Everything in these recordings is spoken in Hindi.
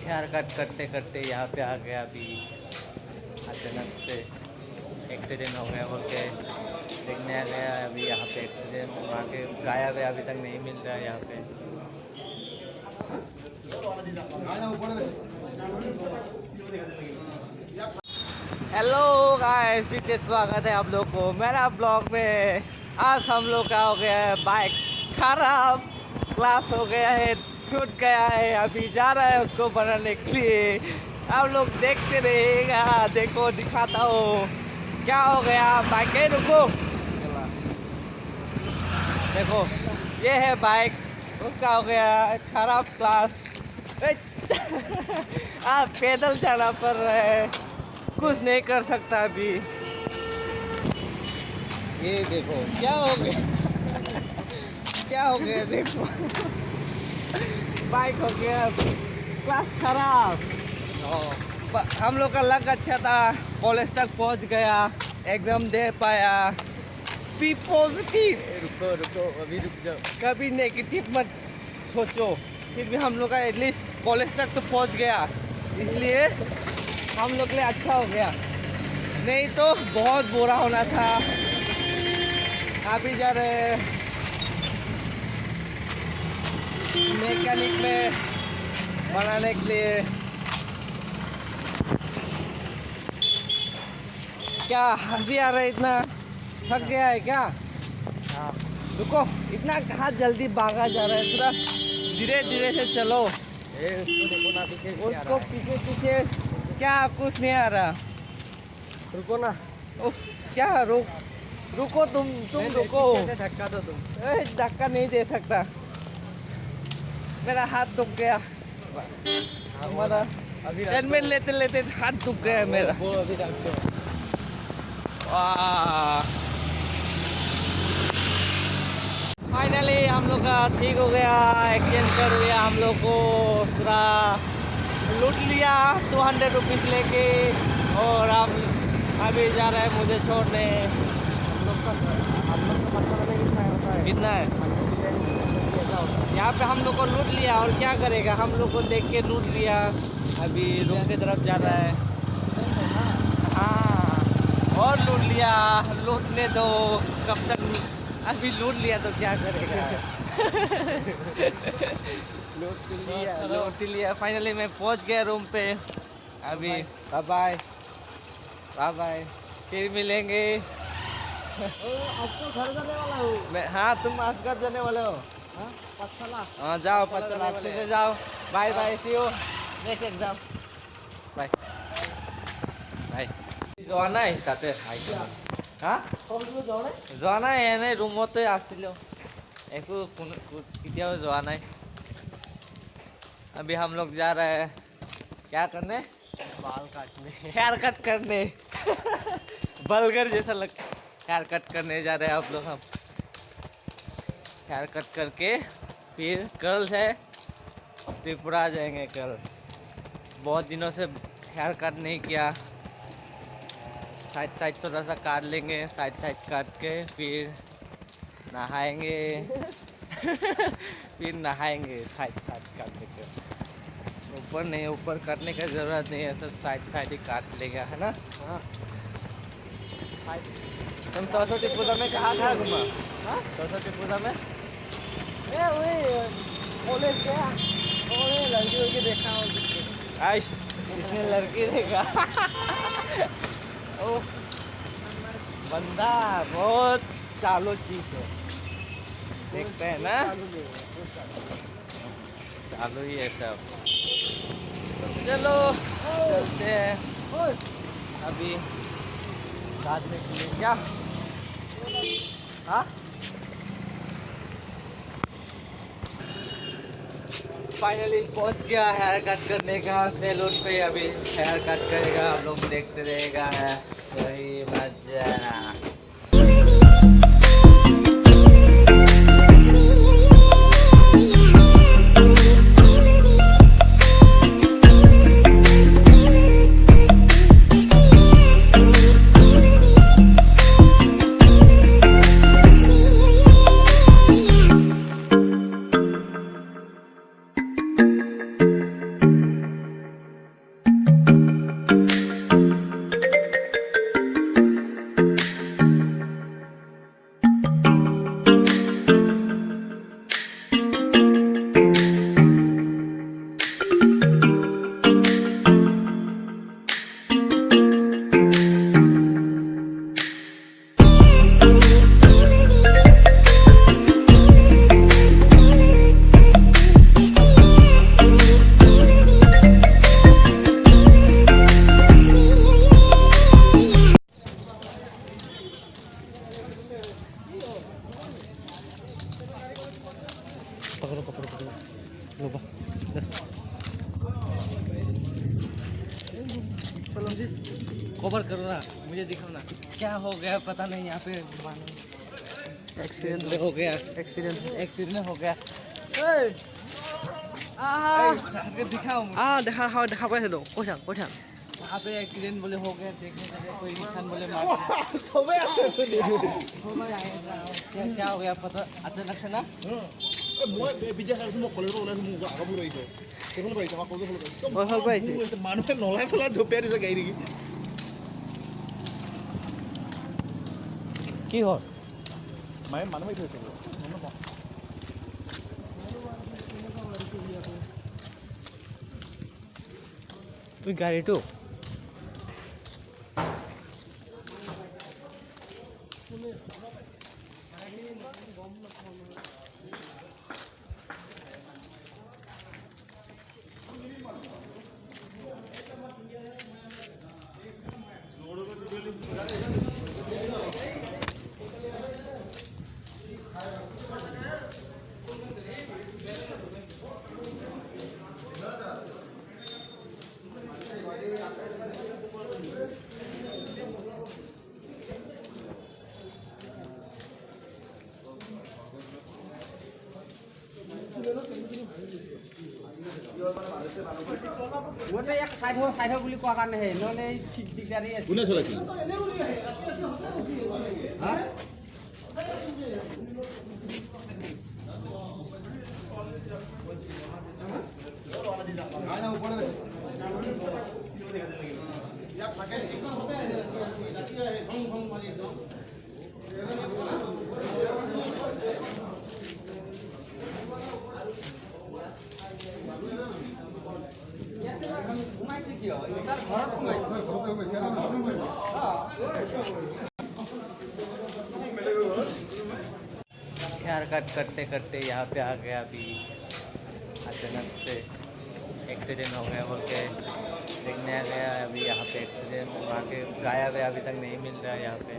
हेयर कट करते करते यहाँ पे आ गया। अभी अचानक से एक्सीडेंट हो गया बोल के देखने आ गया। अभी यहाँ पे एक्सीडेंट वहाँ के गायब है, अभी तक नहीं मिल रहा है यहाँ पे। हेलो गाइस, फिर से स्वागत है आप लोग को मेरा ब्लॉग में। आज हम लोग का हो गया है बाइक खराब, क्लास हो गया है, छूट गया है, अभी जा रहा है उसको बनाने के लिए। आप लोग देखते रहिएगा। देखो दिखाता हूँ क्या हो गया बाइक है। रुको, देखो ये है बाइक, उसका हो गया खराब क्लास। आप पैदल जाना पड़ रहा है, कुछ नहीं कर सकता अभी। ये देखो क्या हो गया क्या हो गया देखो बाइक हो गया क्लास खराब। हम लोग का लक अच्छा था, कॉलेज तक पहुंच गया, एग्जाम दे पाया। Be positive. रुको रुको अभी रुक जाओ, कभी नेगेटिव मत सोचो। फिर भी हम लोग का एटलीस्ट कॉलेज तक तो पहुंच गया, इसलिए हम लोग के लिए अच्छा हो गया। नहीं तो बहुत बुरा होना था। अभी जा रहे हैं मैकेनिक में बनाने के लिए। क्या हंसी आ रहा है, इतना थक गया है क्या? हाँ रुको, इतना कहाँ जल्दी भागा जा रहा है, थोड़ा धीरे धीरे से चलो। उसको देखो ना, पीछे उसको पीछे पीछे क्या कुछ नहीं आ रहा। रुको ना। ओ क्या रुको तुम रुको। धक्का दो तुम। धक्का नहीं दे सकता, मेरा हाथ दुख गया। हमारा हेलमेट लेते लेते हाथ दुख गया मेरा। फाइनली हम लोग का ठीक हो गया, एक्सचेंज कर दिया हम लोग को। पूरा लूट लिया 200 रुपीज़ लेके, और हम अभी जा रहे हैं मुझे छोड़ने। कितना है यहाँ पे? हम लोग को लूट लिया और क्या करेगा, हम लोग को देख के लूट लिया। अभी रूम की तरफ जा रहा है। हाँ, और लूट लिया, लूटने दो कब तक। अभी लूट लिया तो क्या करेगा। लूट लिया। फाइनली मैं पहुंच गया रूम पे। अभी बाय बाय बाय बाय, फिर मिलेंगे। आपको घर जाने वाला हूँ मैं। हाँ तुम आज घर जाने वाले हो? हाँ जाओ पचला, अच्छे से जाओ। Bye bye, see you next exam. Bye bye. যোৱা নাই তাতে হা যোৱা নাই, এনে ৰুমতে আছিলোঁ, একো কেতিয়াও যোৱা নাই। अभी हम लोग जा रहे हैं क्या करने, बाल काटने, हेयर कट करने। बलगर जैसा लगता, हेयर कट करने जा रहे हैं आप लोग। हम हेयर कट करके फिर कल है त्रिपुरा जाएंगे। कल बहुत दिनों से हेयर कट नहीं किया, साइड थोड़ा सा काट लेंगे, साइड काट के फिर नहाएंगे। फिर नहाएंगे साइड काट के। ऊपर नहीं, ऊपर काटने का ज़रूरत नहीं है, सब साइड ही काट लेंगे, है ना? हाँ। तुम सरस्वती पूजा में कहाँ घूमा? हाँ सरस्वती पूजा में कॉलेज गया, लड़की उड़की देखा हो। इसने लड़की देखा। ओ बंदा बहुत चालू चीज है, देखते हैं ना, चालू ही है सब। चलो चलते हैं अभी साथ में क्या। हाँ फाइनली पहुंच गया हेयर कट करने का सैलून पे। अभी हेयर कट करेगा, आप लोग देखते रहेगा। वही मजा। मुझे कवर करो ना, मुझे दिखाओ ना क्या हो गया पता नहीं। यहाँ पे एक्सीडेंट हो गया, एक्सीडेंट हो गया। दिखाओ দেখা পাইছিলোঁ কৈ থাক वहाँ पे एक्सीडेंट बोले हो गया, देखने लगे कोई इंसान बोले मार क्या हो गया पता अचानक से ना। মানুহে নলাই চলাই জপিয়াই দিছে গাড়ী নেকি কি হ'ল মায়ে মানুহ মাৰি থৈছে গাড়ীটো এক চাইড বুলি কোৱা কাৰণেহে নহ'লে ঠিক দিগদাৰী আছে কোনে চলাইছিল हेयर कट करते करते यहाँ पे आ गया। अभी अचानक से एक्सीडेंट हो गया बोल के देखने आ गया। अभी यहाँ पे एक्सीडेंट वहाँ के गायब है, अभी तक नहीं मिल रहा है यहाँ पे।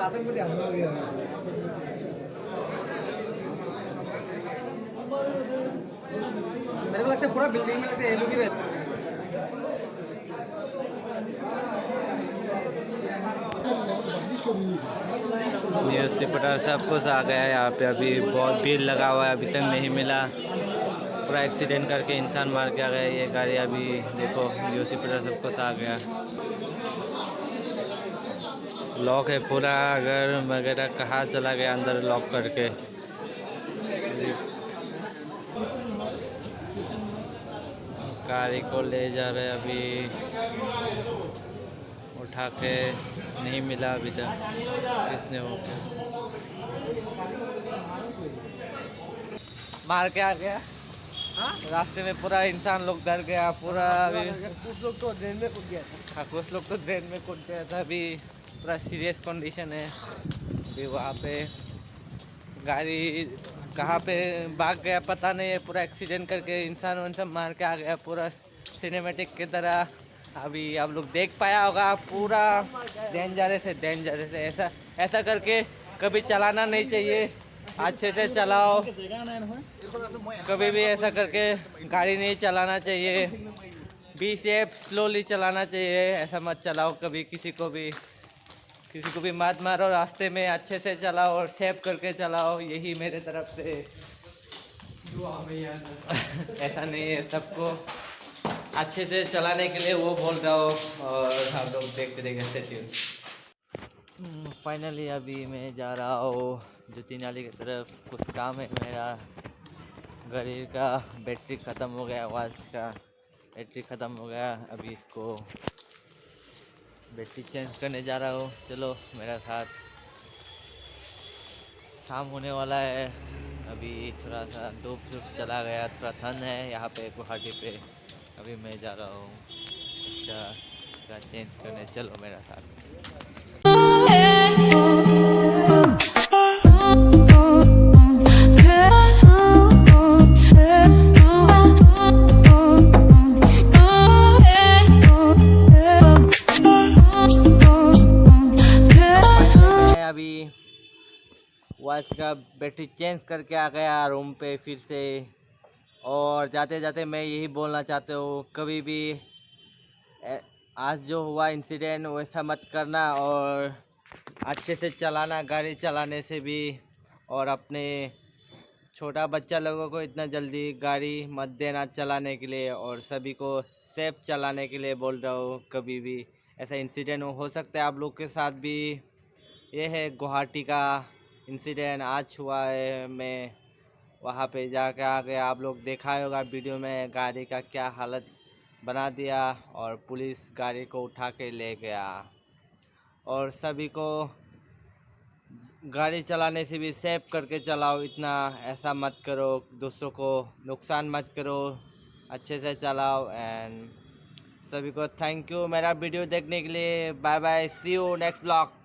आतंकवादी हमला हो गया। मेरे को लगता है पूरा बिल्डिंग में लगता है ये लोग ही रहते। न्यूज़ रिपोर्टर सब कुछ आ गया है यहाँ पे। अभी बहुत भीड़ लगा हुआ है, अभी तक नहीं मिला। पूरा एक्सीडेंट करके इंसान मार के आ गया ये गाड़ी। अभी देखो न्यूज़ रिपोर्टर सब कुछ आ गया। लॉक है पूरा, अगर वगैरह कहाँ चला गया अंदर लॉक करके। गाड़ी को ले जा रहे अभी, उठा के नहीं मिला अभी तक किसने हो गया। मार के आ गया रास्ते में, पूरा इंसान लोग डर गया पूरा। अभी कुछ लोग तो ड्रेन में कूद गया था। कुछ लोग तो ड्रेन में कूद गया था। अभी पूरा सीरियस कंडीशन है। अभी वहाँ पे गाड़ी कहाँ पे भाग गया पता नहीं है। पूरा एक्सीडेंट करके इंसान उनसे मार के आ गया, पूरा सिनेमैटिक की तरह। अभी आप लोग देख पाया होगा, पूरा डेंजरस है। ऐसा करके कभी चलाना नहीं चाहिए, अच्छे से चलाओ। कभी भी ऐसा करके गाड़ी नहीं चलाना चाहिए। बी सेफ, स्लोली चलाना चाहिए। ऐसा मत चलाओ कभी, किसी को भी मत मारो रास्ते में। अच्छे से चलाओ और सेफ करके चलाओ, यही मेरे तरफ से। ऐसा नहीं है, सबको अच्छे से चलाने के लिए वो बोल रहा हो। और हम लोग देखते देखते फाइनली अभी मैं जा रहा हूँ ज्योति नाली की तरफ। कुछ काम है मेरा। गाड़ी का बैटरी ख़त्म हो गया, वॉच का बैटरी ख़त्म हो गया। अभी इसको बैटरी चेंज करने जा रहा हूँ। चलो मेरा साथ। शाम होने वाला है, अभी थोड़ा सा धूप चला गया, थोड़ा ठंड है यहाँ पे गुवाहाटी पे। अभी मैं जा रहा हूँ इसका चेंज करने। चलो मेरा साथ। आज का बैटरी चेंज करके आ गया रूम पे फिर से। और जाते जाते मैं यही बोलना चाहता हूँ, कभी भी आज जो हुआ इंसिडेंट वैसा मत करना, और अच्छे से चलाना गाड़ी चलाने से भी। और अपने छोटा बच्चा लोगों को इतना जल्दी गाड़ी मत देना चलाने के लिए, और सभी को सेफ चलाने के लिए बोल रहा हूँ। कभी भी ऐसा इंसिडेंट हो सकता है आप लोग के साथ भी। ये है गुवाहाटी का इंसिडेंट आज हुआ है। मैं वहाँ पे जाके आ गया, आप लोग देखा होगा वीडियो में गाड़ी का क्या हालत बना दिया, और पुलिस गाड़ी को उठा के ले गया। और सभी को गाड़ी चलाने से भी सेफ करके चलाओ, इतना ऐसा मत करो, दूसरों को नुकसान मत करो, अच्छे से चलाओ। एंड सभी को थैंक यू मेरा वीडियो देखने के लिए। Bye bye, see you next blog.